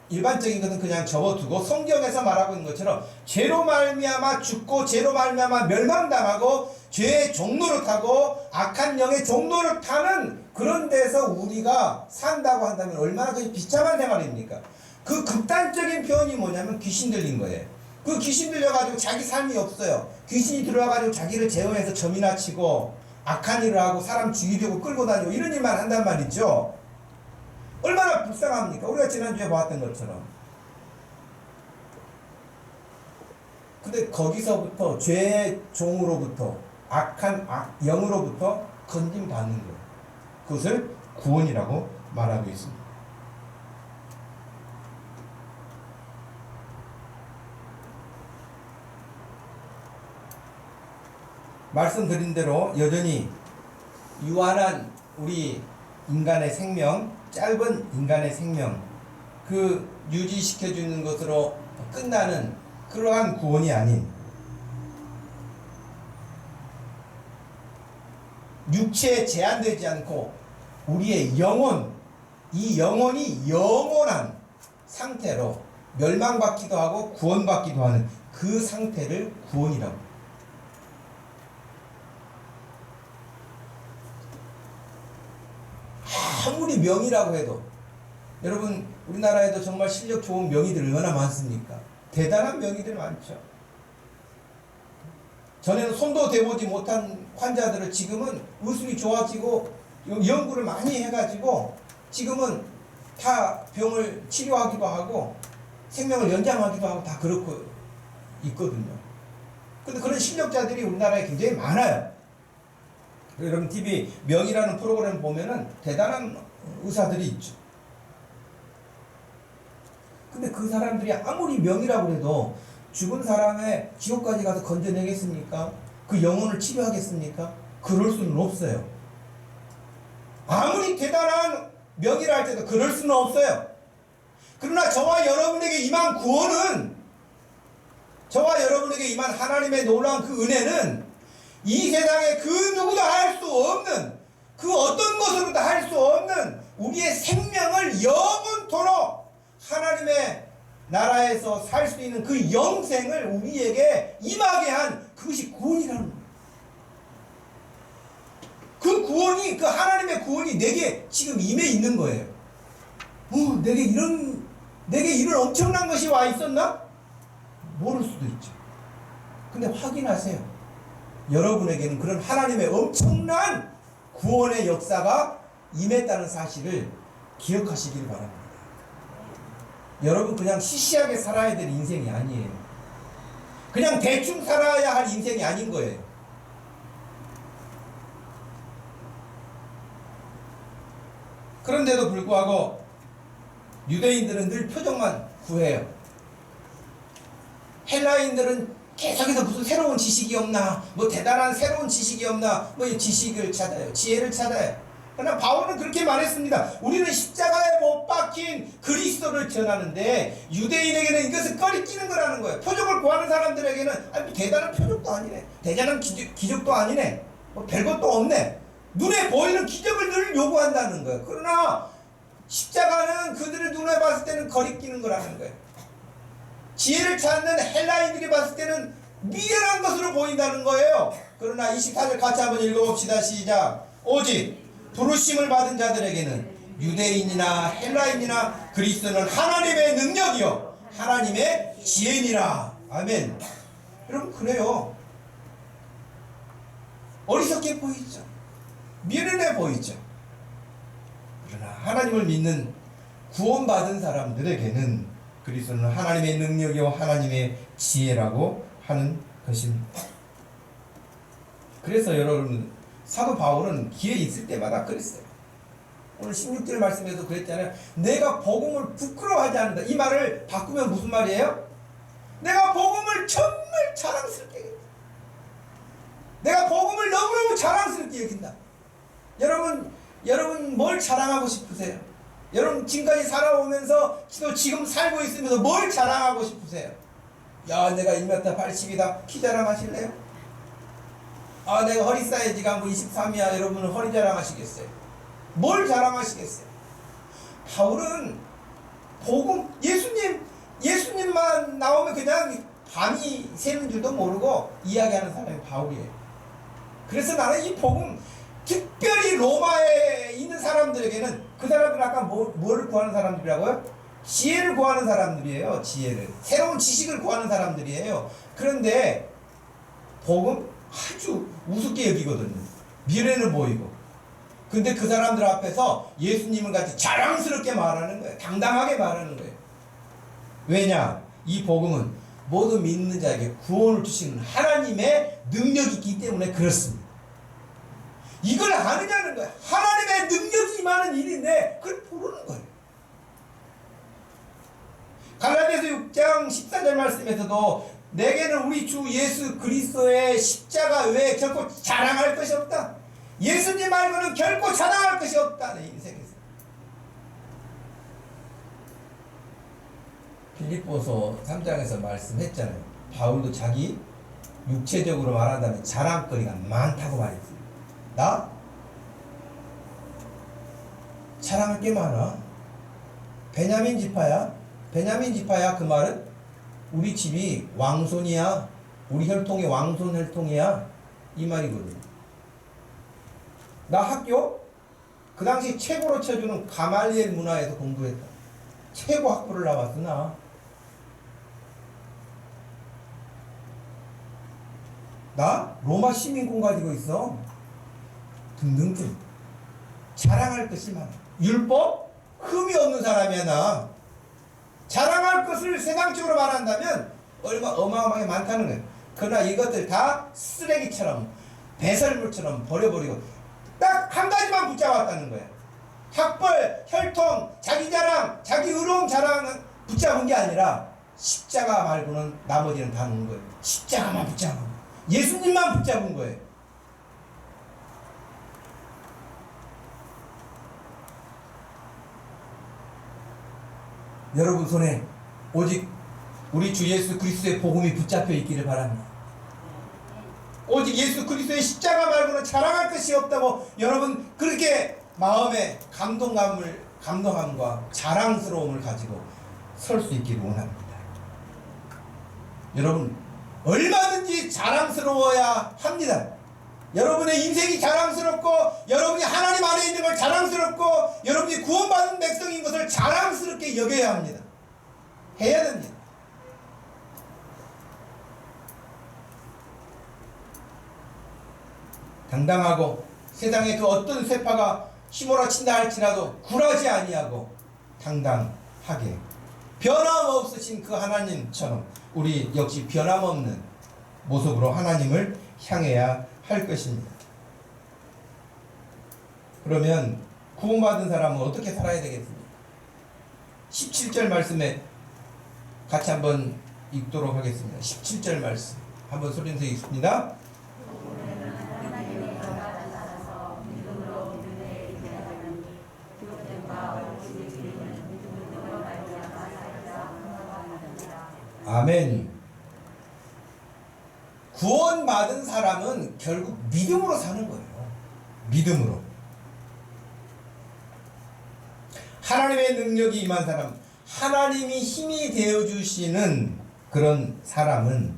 일반적인 것은 그냥 접어두고 성경에서 말하고 있는 것처럼 죄로 말미암아 죽고 죄로 말미암아 멸망당하고 죄의 종로를 타고 악한 영의 종로를 타는 그런 데서 우리가 산다고 한다면 얼마나 그 비참한 생활입니까? 그 극단적인 표현이 뭐냐면 귀신 들린 거예요. 그 귀신 들려가지고 자기 삶이 없어요. 귀신이 들어와가지고 자기를 제어해서 점이나 치고 악한 일을 하고 사람 죽이려고 끌고 다니고 이런 일만 한단 말이죠. 얼마나 불쌍합니까? 우리가 지난주에 봤던 것처럼. 근데 거기서부터 죄의 종으로부터 악한 영으로부터 건짐받는 거예요. 그것을 구원이라고 말하고 있습니다. 말씀드린 대로 여전히 유한한 우리 인간의 생명, 짧은 인간의 생명, 그 유지시켜주는 것으로 끝나는 그러한 구원이 아닌 육체에 제한되지 않고 우리의 영혼, 이 영혼이 영원한 상태로 멸망받기도 하고 구원받기도 하는 그 상태를 구원이라고. 아무리 명의라고 해도, 여러분 우리나라에도 정말 실력 좋은 명의들 얼마나 많습니까? 대단한 명의들 많죠. 전에는 손도 대보지 못한 환자들을 지금은 의술이 좋아지고 연구를 많이 해가지고 지금은 다 병을 치료하기도 하고 생명을 연장하기도 하고 다 그렇고 있거든요. 근데 그런 실력자들이 우리나라에 굉장히 많아요. 여러분 TV 명의라는 프로그램 보면은 대단한 의사들이 있죠. 근데 그 사람들이 아무리 명의라고 해도 죽은 사람의 지옥까지 가서 건져내겠습니까? 그 영혼을 치료하겠습니까? 그럴 수는 없어요. 아무리 대단한 명의라 할 때도 그럴 수는 없어요. 그러나 저와 여러분에게 임한 구원은, 저와 여러분에게 임한 하나님의 놀라운 그 은혜는 이 세상에 그 누구도 할 수 없는, 그 어떤 것으로도 할 수 없는 우리의 생명을 영원토록 하나님의 나라에서 살 수 있는 그 영생을 우리에게 임하게 한 그것이 구원이라는 거예요. 그 구원이, 그 하나님의 구원이 내게 지금 임해 있는 거예요. 내게 이런 엄청난 것이 와 있었나? 모를 수도 있죠. 근데 확인하세요. 여러분에게는 그런 하나님의 엄청난 구원의 역사가 임했다는 사실을 기억하시길 바랍니다. 여러분 그냥 시시하게 살아야 될 인생이 아니에요. 그냥 대충 살아야 할 인생이 아닌 거예요. 그런데도 불구하고 유대인들은 늘 표적만 구해요. 헬라인들은 계속해서 무슨 새로운 지식이 없나, 뭐 대단한 새로운 지식이 없나, 뭐 지식을 찾아요. 지혜를 찾아요. 그러나 바울은 그렇게 말했습니다. 우리는 십자가에 못 박힌 그리스도를 전하는데 유대인에게는 이것을 꺼리끼는 거라는 거예요. 표적을 구하는 사람들에게는 뭐 대단한 표적도 아니네, 대단한 기적도 아니네, 뭐 별것도 없네, 눈에 보이는 기적을 늘 요구한다는 거예요. 그러나 십자가는 그들의 눈에 봤을 때는 거리끼는 거라는 거예요. 지혜를 찾는 헬라인들이 봤을 때는 미련한 것으로 보인다는 거예요. 그러나 24절 같이 한번 읽어봅시다. 시작. 오직 부르심을 받은 자들에게는 유대인이나 헬라인이나 그리스도는 하나님의 능력이요 하나님의 지혜니라. 아멘. 여러분 그래요. 어리석게 보이죠. 미련해 보이죠. 그러나 하나님을 믿는 구원받은 사람들에게는 그리스도는 하나님의 능력이요 하나님의 지혜라고 하는 것입니다. 그래서 여러분 사도 바울은 기회 있을 때마다 그랬어요. 오늘 16절 말씀에서 그랬잖아요. 내가 복음을 부끄러워하지 않는다. 이 말을 바꾸면 무슨 말이에요? 내가 복음을 정말 자랑스럽게 여긴다. 내가 복음을 너무너무 자랑스럽게 여긴다. 여러분 뭘 자랑하고 싶으세요? 여러분 지금까지 살아오면서 또 지금 살고 있으면서 뭘 자랑하고 싶으세요? 야 내가 1m 80이다. 키 자랑하실래요? 내가 허리 사이즈가 뭐 23이야. 여러분은 허리 자랑하시겠어요? 뭘 자랑하시겠어요? 바울은 복음, 예수님만 나오면 그냥 밤이 새는 줄도 모르고 이야기하는 사람이 바울이에요. 그래서 나는 이 복음, 특별히 로마에 있는 사람들에게는, 그 사람들은 아까 뭐를 구하는 사람들이라고요? 지혜를 구하는 사람들이에요. 지혜를. 새로운 지식을 구하는 사람들이에요. 그런데 복음 아주 우습게 여기거든요. 미련해 보이고. 근데 그 사람들 앞에서 예수님을 같이 자랑스럽게 말하는 거예요. 당당하게 말하는 거예요. 왜냐? 이 복음은 모두 믿는 자에게 구원을 주시는 하나님의 능력이 있기 때문에 그렇습니다. 이걸 아느냐는 거예요. 하나님의 능력이 임하는 일인데 그걸 모르는 거예요. 갈라디아서 6장 14절 말씀에서도 내게는 우리 주 예수 그리스도의 십자가 외에 결코 자랑할 것이 없다. 예수님 말고는 결코 자랑할 것이 없다. 내 인생에서. 빌립보서 3장에서 말씀했잖아요. 바울도 자기 육체적으로 말한다면 자랑거리가 많다고 말했어요. 나? 자랑할 게 많아. 베냐민 지파야. 베냐민 지파야. 그 말은 우리 집이 왕손이야. 우리 혈통이 왕손 혈통이야. 이 말이거든. 나 학교 그 당시 최고로 쳐주는 가말리엘 문화에서 공부했다. 최고 학부를 나왔어 나. 나 로마 시민권 가지고 있어. 등등등. 자랑할 것이 많아. 율법 흠이 없는 사람이야 나. 자랑할 것을 세상적으로 말한다면 얼마 어마어마하게 많다는 거예요. 그러나 이것들 다 쓰레기처럼 배설물처럼 버려버리고 딱 한 가지만 붙잡았다는 거예요. 학벌, 혈통, 자기 자랑, 자기 의로움 자랑은 붙잡은 게 아니라 십자가 말고는 나머지는 다 놓은 거예요. 십자가만 붙잡은 거예요. 예수님만 붙잡은 거예요. 여러분 손에 오직 우리 주 예수 그리스도의 복음이 붙잡혀 있기를 바랍니다. 오직 예수 그리스도의 십자가 말고는 자랑할 것이 없다고 여러분 그렇게 마음에 감동함과 자랑스러움을 가지고 설 수 있기를 원합니다. 여러분 얼마든지 자랑스러워야 합니다. 여러분의 인생이 자랑스럽고 여러분이 하나님 안에 있는 걸 자랑스럽고 여러분이 구원받은 백성인 것을 자랑스럽게 여겨야 합니다. 해야 됩니다. 당당하고 세상에 그 어떤 쇠파가 휘몰아친다 할지라도 굴하지 아니하고 당당하게 변함없으신 그 하나님처럼 우리 역시 변함없는 모습으로 하나님을 향해야 할 것입니다. 그러면 구원받은 사람은 어떻게 살아야 되겠습니까? 17절 말씀에 같이 한번 읽도록 하겠습니다. 17절 말씀 한번 소리내서 읽습니다. 아멘. 구원받은 사람은 결국 믿음으로 사는 거예요. 믿음으로. 하나님의 능력이 임한 사람, 하나님이 힘이 되어주시는 그런 사람은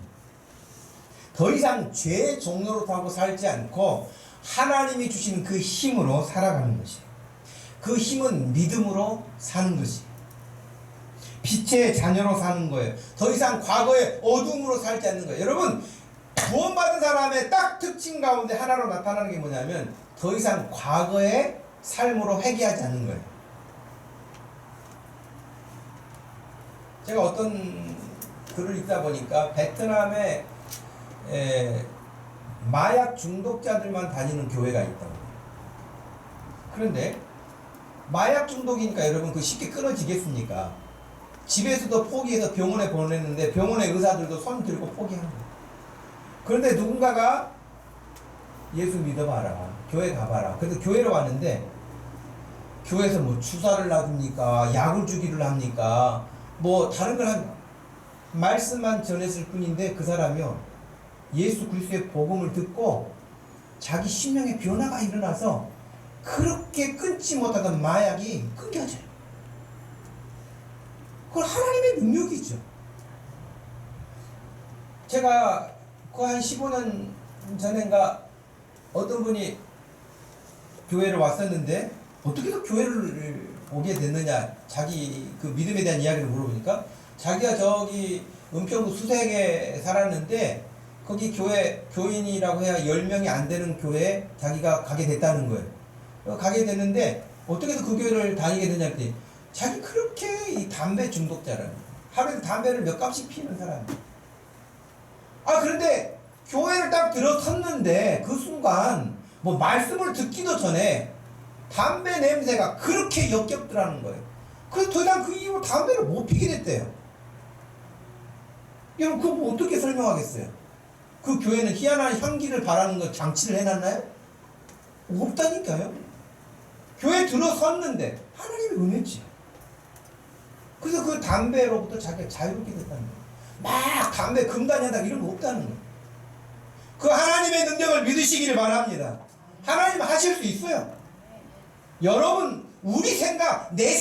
더 이상 죄의 종로로 타고 살지 않고 하나님이 주시는 그 힘으로 살아가는 것이에요. 그 힘은 믿음으로 사는 것이에요. 빛의 자녀로 사는 거예요. 더 이상 과거의 어둠으로 살지 않는 거예요. 여러분 구원받은 사람의 딱 특징 가운데 하나로 나타나는 게 뭐냐면 더 이상 과거의 삶으로 회귀하지 않는 거예요. 제가 어떤 글을 읽다 보니까 베트남에 마약 중독자들만 다니는 교회가 있다고. 그런데 마약 중독이니까 여러분 그 쉽게 끊어지겠습니까? 집에서도 포기해서 병원에 보냈는데 병원의 의사들도 손 들고 포기한 거예요. 그런데 누군가가 예수 믿어봐라, 교회 가봐라. 그래서 교회로 왔는데 교회에서 뭐 주사를 놔줍니까, 약을 주기를 합니까, 뭐 다른 걸 한 말씀만 전했을 뿐인데 그 사람이요 예수 그리스도의 복음을 듣고 자기 심령의 변화가 일어나서 그렇게 끊지 못하던 마약이 끊겨져요. 그건 하나님의 능력이죠. 제가 그 한 15년 전인가 어떤 분이 교회를 왔었는데 어떻게 또 교회를 오게 됐느냐, 자기 그 믿음에 대한 이야기를 물어보니까 자기가 저기 은평구 수색에 살았는데 거기 교회 교인이라고 해야 10명이 안 되는 교회에 자기가 가게 됐다는 거예요. 가게 되는데 어떻게 해서 그 교회를 다니게 되냐 했더니 자기 그렇게 이 담배 중독자라는, 하루에 담배를 몇 갑씩 피우는 사람. 그런데 교회를 딱 들어섰는데 그 순간 뭐 말씀을 듣기도 전에 담배 냄새가 그렇게 역겹더라는 거예요. 그래서 더 이상 그 이후로 담배를 못 피게 됐대요. 여러분 그거 뭐 어떻게 설명하겠어요? 그 교회는 희한한 향기를 바라는 거 장치를 해놨나요? 없다니까요. 교회 들어섰는데 하나님의 은혜지. 그래서 그 담배로부터 자기가 자유롭게 됐다는 거예요. 막 담배 금단이다 이런 거 없다는 거예요. 그 하나님의 능력을 믿으시기를 바랍니다. 하나님 하실 수 있어요. 여러분 우리 생각, 내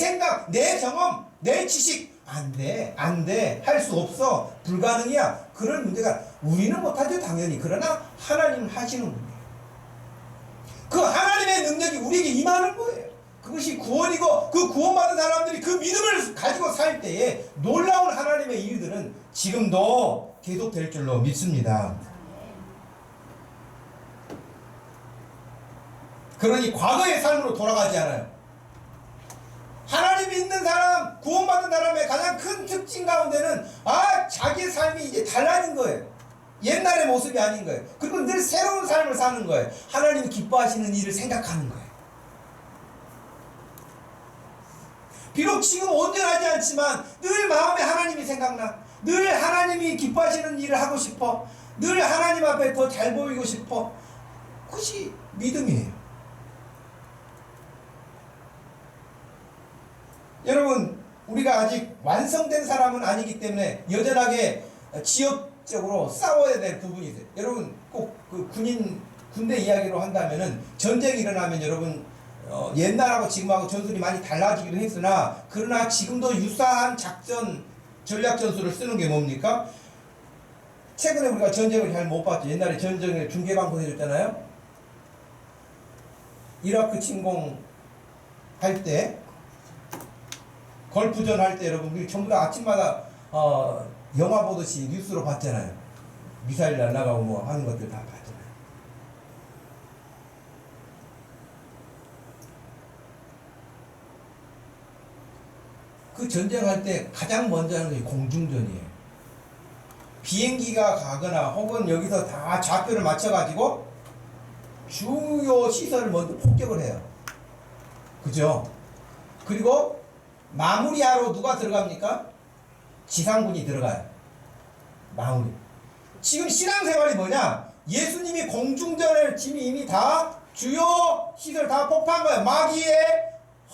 경험, 내 지식 안 돼, 할 수 없어, 불가능이야, 그런 문제가 우리는 못하죠 당연히. 그러나 하나님은 하시는 분이에요. 그 하나님의 능력이 우리에게 임하는 거예요. 그것이 구원이고 그 구원받은 사람들이 그 믿음을 가지고 살 때에 놀라운 하나님의 일들은 지금도 계속될 줄로 믿습니다. 그러니 과거의 삶으로 돌아가지 않아요. 하나님 믿는 사람, 구원받은 사람의 가장 큰 특징 가운데는 자기의 삶이 이제 달라진 거예요. 옛날의 모습이 아닌 거예요. 그리고 늘 새로운 삶을 사는 거예요. 하나님이 기뻐하시는 일을 생각하는 거예요. 비록 지금 온전하지 않지만 늘 마음에 하나님이 생각나. 늘 하나님이 기뻐하시는 일을 하고 싶어. 늘 하나님 앞에 더 잘 보이고 싶어. 그것이 믿음이에요. 여러분 우리가 아직 완성된 사람은 아니기 때문에 여전하게 지역적으로 싸워야 될 부분이 있어요. 여러분 꼭 그 군대 이야기로 한다면은 전쟁이 일어나면 여러분 옛날하고 지금하고 전술이 많이 달라지기도 했으나 그러나 지금도 유사한 작전 전략 전술을 쓰는 게 뭡니까? 최근에 우리가 전쟁을 잘 못 봤죠. 옛날에 전쟁을 중계방송 해줬잖아요. 이라크 침공할 때, 걸프전 할 때 여러분 우리 전부 다 아침마다 영화 보듯이 뉴스로 봤잖아요. 미사일 날아가고 뭐 하는 것들 다 봤잖아요. 그 전쟁할 때 가장 먼저 하는 것이 공중전이에요. 비행기가 가거나 혹은 여기서 다 좌표를 맞춰가지고 주요 시설을 먼저 폭격을 해요. 그죠? 그리고 마무리하러 누가 들어갑니까? 지상군이 들어가요. 마무리. 지금 신앙생활이 뭐냐? 예수님이 공중전을 이미 다 주요 시설 다 폭파한 거예요. 마귀의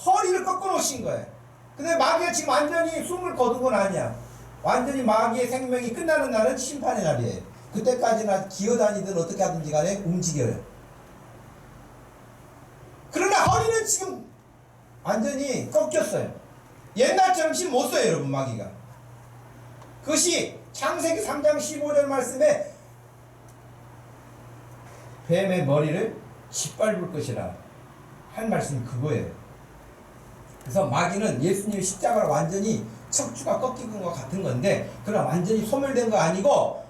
허리를 꺾어 놓으신 거예요. 근데 마귀가 지금 완전히 숨을 거둔 건 아니야. 완전히 마귀의 생명이 끝나는 날은 심판의 날이에요. 그때까지는 기어다니든 어떻게 하든지 간에 움직여요. 그러나 허리는 지금 완전히 꺾였어요. 옛날처럼 힘 못 써요, 여러분, 마귀가. 그것이 창세기 3장 15절 말씀에 뱀의 머리를 짓밟을 것이라 한 말씀이 그거예요. 그래서 마귀는 예수님의 십자가를 완전히 척추가 꺾인 것과 같은 건데, 그러나 완전히 소멸된 거 아니고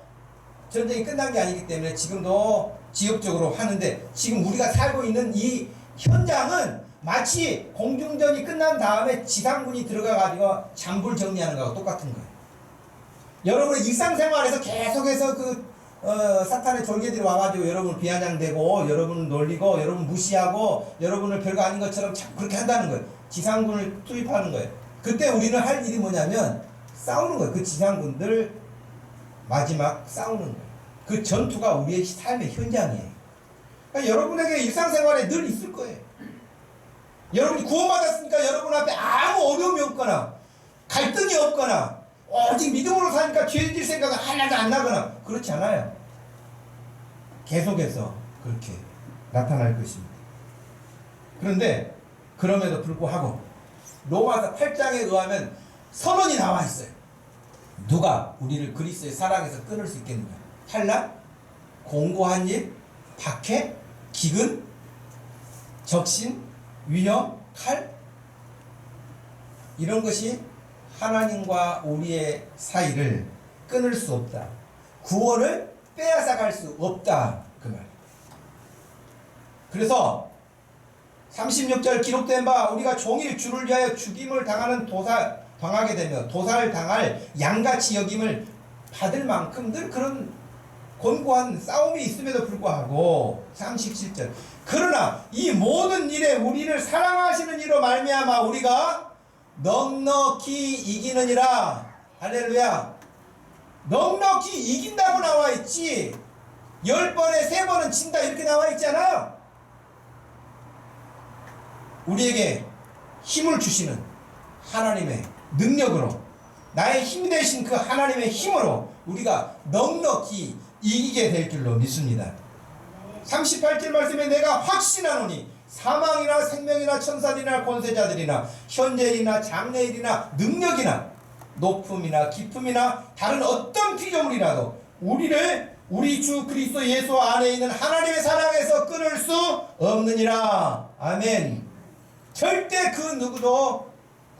전쟁이 끝난 게 아니기 때문에 지금도 지역적으로 하는데, 지금 우리가 살고 있는 이 현장은 마치 공중전이 끝난 다음에 지상군이 들어가가지고 장불 정리하는 거하고 똑같은 거예요. 여러분의 일상생활에서 계속해서 사탄의 졸개들이 와가지고 여러분을 비아냥대고 여러분을 놀리고 여러분 무시하고 여러분을 별거 아닌 것처럼 자꾸 그렇게 한다는 거예요. 지상군을 투입하는 거예요. 그때 우리는 할 일이 뭐냐면 싸우는 거예요. 그 지상군들 마지막 싸우는 거예요. 그 전투가 우리의 삶의 현장이에요. 그러니까 여러분에게 일상생활에 늘 있을 거예요. 여러분이 구원받았으니까 여러분 앞에 아무 어려움이 없거나 갈등이 없거나 오직 믿음으로 사니까 죄질 생각은 하나도 안 나거나 그렇지 않아요. 계속해서 그렇게 나타날 것입니다. 그런데 그럼에도 불구하고 로마서 8장에 의하면 선언이 나와 있어요. 누가 우리를 그리스도의 사랑에서 끊을 수 있겠느냐? 환난, 공고한 일, 박해, 기근, 적신, 위험, 칼, 이런 것이 하나님과 우리의 사이를 끊을 수 없다. 구원을 빼앗아갈 수 없다. 그 말. 그래서 36절 기록된 바 우리가 종일 주를 위하여 죽임을 당하게 되며 도살을 당할 양같이 여김을 받을 만큼 늘 그런 곤고한 싸움이 있음에도 불구하고 37절 그러나 이 모든 일에 우리를 사랑하시는 이로 말미암아 우리가 넉넉히 이기느니라. 할렐루야. 넉넉히 이긴다고 나와 있지 10번에 3번은 진다 이렇게 나와 있잖아요. 우리에게 힘을 주시는 하나님의 능력으로 나의 힘이 되신 그 하나님의 힘으로 우리가 넉넉히 이기게 될 줄로 믿습니다. 38절 말씀에 내가 확신하노니 사망이나 생명이나 천사들이나 권세자들이나 현재일이나 장래일이나 능력이나 높음이나 깊음이나 다른 어떤 피조물이라도 우리를 우리 주 그리스도 예수 안에 있는 하나님의 사랑에서 끊을 수 없느니라. 아멘. 절대 그 누구도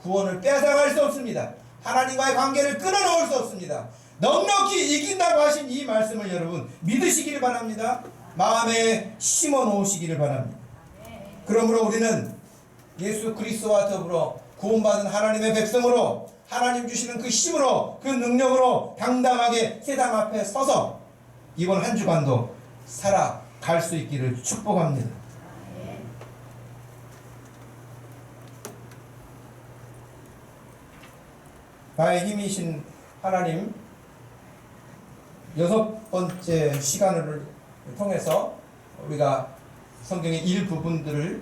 구원을 뺏어갈 수 없습니다. 하나님과의 관계를 끊어놓을 수 없습니다. 넉넉히 이긴다고 하신 이 말씀을 여러분 믿으시기를 바랍니다. 마음에 심어 놓으시기를 바랍니다. 그러므로 우리는 예수 그리스도와 더불어 구원받은 하나님의 백성으로 하나님 주시는 그 힘으로 그 능력으로 당당하게 세상 앞에 서서 이번 한 주간도 살아갈 수 있기를 축복합니다. 나의 힘이신 하나님 6번째 시간을 통해서 우리가 성경의 일부분들을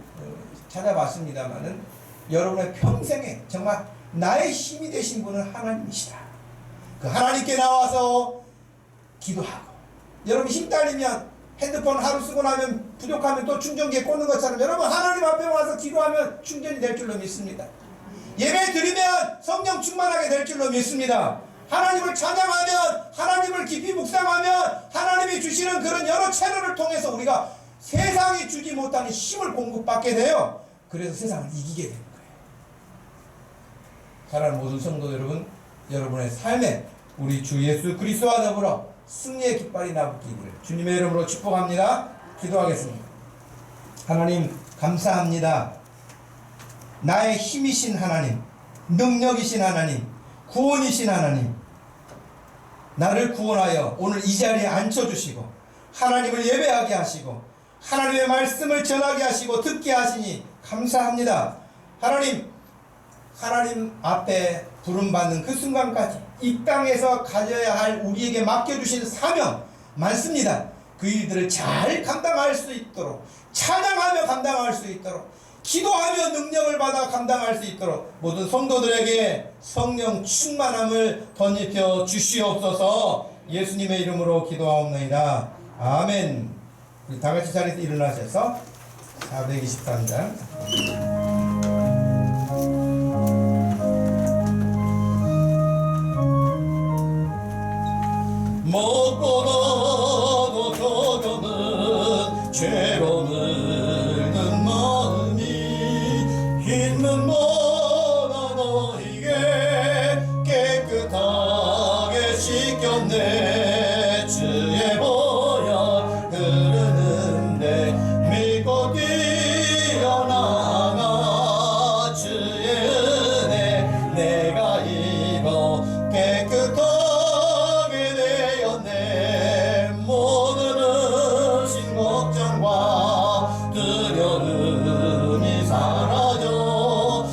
찾아봤습니다마는 여러분의 평생에 정말 나의 힘이 되신 분은 하나님이시다. 그 하나님께 나와서 기도하고 여러분 힘 딸리면 핸드폰 하루 쓰고 나면 부족하면 또 충전기에 꽂는 것처럼 여러분 하나님 앞에 와서 기도하면 충전이 될 줄로 믿습니다. 예배 드리면 성령 충만하게 될 줄로 믿습니다. 하나님을 찬양하면 하나님을 깊이 묵상하면 하나님이 주시는 그런 여러 채널을 통해서 우리가 세상이 주지 못하는 힘을 공급받게 돼요. 그래서 세상을 이기게 되는 거예요. 사랑하는 모든 성도 여러분, 여러분의 삶에 우리 주 예수 그리스도와 더불어 승리의 깃발이 나붙기를 주님의 이름으로 축복합니다. 기도하겠습니다. 하나님 감사합니다. 나의 힘이신 하나님, 능력이신 하나님, 구원이신 하나님, 나를 구원하여 오늘 이 자리에 앉혀주시고 하나님을 예배하게 하시고 하나님의 말씀을 전하게 하시고 듣게 하시니 감사합니다. 하나님 앞에 부름받는 그 순간까지 이 땅에서 가져야 할 우리에게 맡겨주신 사명 많습니다. 그 일들을 잘 감당할 수 있도록 찬양하며 감당할 수 있도록 기도하며 능력을 받아 감당할 수 있도록 모든 성도들에게 성령 충만함을 덧입혀 주시옵소서. 예수님의 이름으로 기도하옵나이다. 아멘. 우리 다같이 자리에서 일어나셔서 423장 먹고도 조금은 죄로 늙는 마음이 있는 너나 너에게 깨끗하게 씻겼네. 주의 보혈 흐르는데 믿고 뛰어나가 주의 은혜 내가 입어 깨끗하게 되었네. 모든 의심 걱정과 두려움이 사라져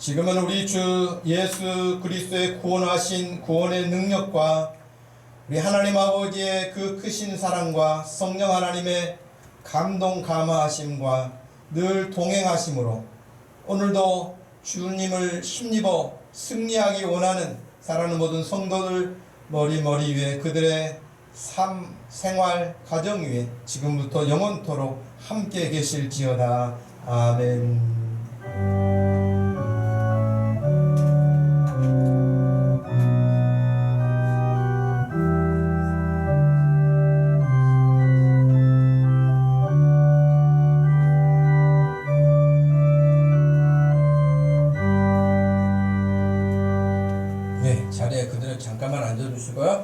지금은 우리 주 예수 그리스도의 구원하신 구원의 능력과 우리 하나님 아버지의 그 크신 사랑과 성령 하나님의 감동 감화하심과 늘 동행하심으로 오늘도 주님을 힘입어 승리하기 원하는 사랑하는 모든 성도들 머리 위에 그들의 삶, 생활, 가정 위에 지금부터 영원토록 함께 계실지어다. 아멘. 네, 자리에 그대로 잠깐만 앉아주시고요.